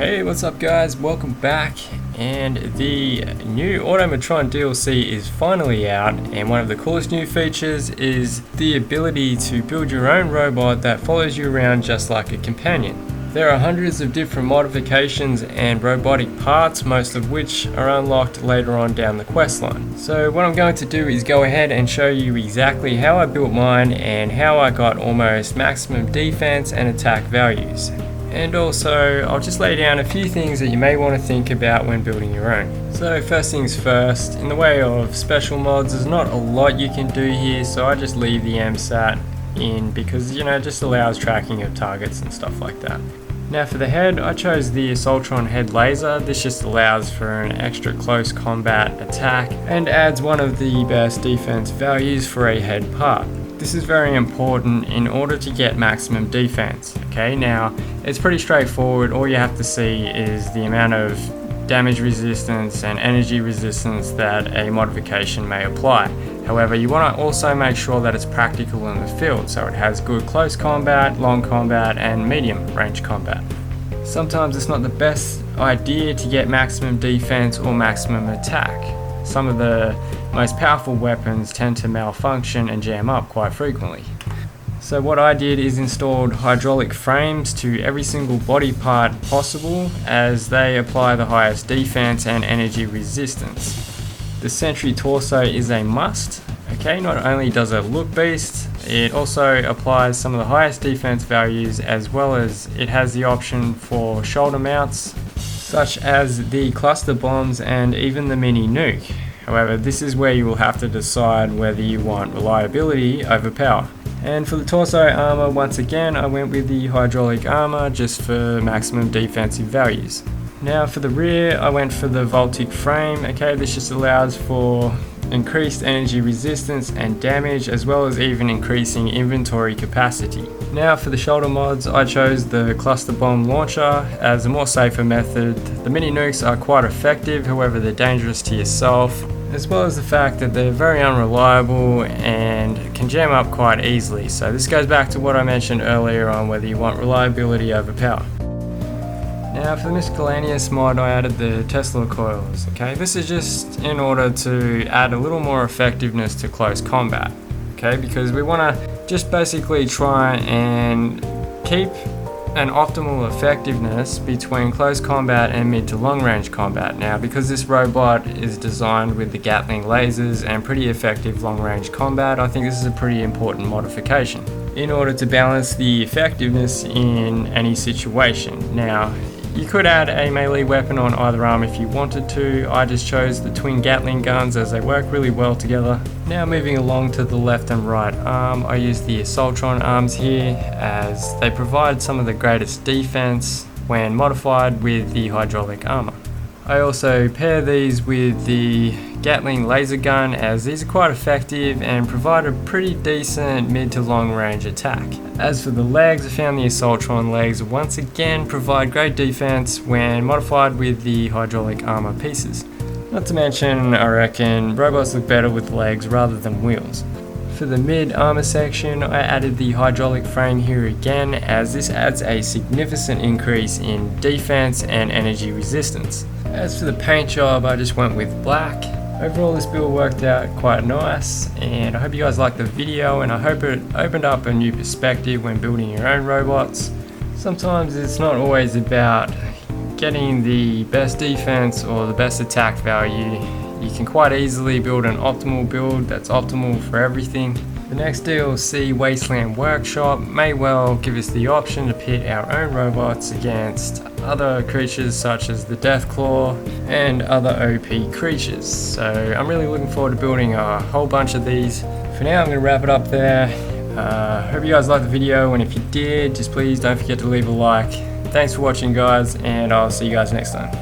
Hey, what's up guys, welcome back, and the new Automatron DLC is finally out, and one of the coolest new features is the ability to build your own robot that follows you around just like a companion. There are hundreds of different modifications and robotic parts, most of which are unlocked later on down the questline. So what I'm going to do is go ahead and show you exactly how I built mine and how I got almost maximum defense and attack values. And also, I'll just lay down a few things that you may want to think about when building your own. So first things first, in the way of special mods, there's not a lot you can do here, so I just leave the MSAT in because, it just allows tracking of targets and stuff like that. Now for the head, I chose the Assaultron head laser. This just allows for an extra close combat attack and adds one of the best defense values for a head part. This is very important in order to get maximum defense. Okay, now it's pretty straightforward. All you have to see is the amount of damage resistance and energy resistance that a modification may apply. However, you want to also make sure that it's practical in the field, so it has good close combat, long combat, and medium range combat. Sometimes it's not the best idea to get maximum defense or maximum attack. Some of the most powerful weapons tend to malfunction and jam up quite frequently. So what I did is installed hydraulic frames to every single body part possible, as they apply the highest defense and energy resistance. The Sentry torso is a must. Okay, not only does it look beast, it also applies some of the highest defense values, as well as it has the option for shoulder mounts such as the cluster bombs and even the mini nuke. However, this is where you will have to decide whether you want reliability over power. And for the torso armor, once again, I went with the hydraulic armor just for maximum defensive values. Now for the rear, I went for the voltaic frame. Okay, this just allows for increased energy resistance and damage, as well as even increasing inventory capacity. Now for the shoulder mods, I chose the cluster bomb launcher as a more safer method. The mini nukes are quite effective, however they're dangerous to yourself, as well as the fact that they're very unreliable and can jam up quite easily. So this goes back to what I mentioned earlier on whether you want reliability over power. Now for the miscellaneous mod, I added the Tesla coils. Okay, this is just in order to add a little more effectiveness to close combat. Okay, because we want to just basically try and keep an optimal effectiveness between close combat and mid to long range combat. Now because this robot is designed with the Gatling lasers and pretty effective long range combat, I think this is a pretty important modification in order to balance the effectiveness in any situation. Now you could add a melee weapon on either arm if you wanted to. I just chose the twin Gatling guns as they work really well together. Now moving along to the left and right arm, I used the Assaultron arms here as they provide some of the greatest defense when modified with the hydraulic armor. I also pair these with the Gatling laser gun, as these are quite effective and provide a pretty decent mid to long range attack. As for the legs, I found the Assaultron legs once again provide great defense when modified with the hydraulic armor pieces. Not to mention, I reckon robots look better with legs rather than wheels. For the mid armor section, I added the hydraulic frame here again, as this adds a significant increase in defense and energy resistance. As for the paint job, I just went with black. Overall, this build worked out quite nice, and I hope you guys liked the video, and I hope it opened up a new perspective when building your own robots. Sometimes it's not always about getting the best defense or the best attack value. You can quite easily build an optimal build that's optimal for everything. The next DLC, Wasteland Workshop, may well give us the option to pit our own robots against other creatures such as the Deathclaw and other OP creatures. So I'm really looking forward to building a whole bunch of these. For now, I'm going to wrap it up there. Hope you guys liked the video, and if you did, just please don't forget to leave a like. Thanks for watching guys, and I'll see you guys next time.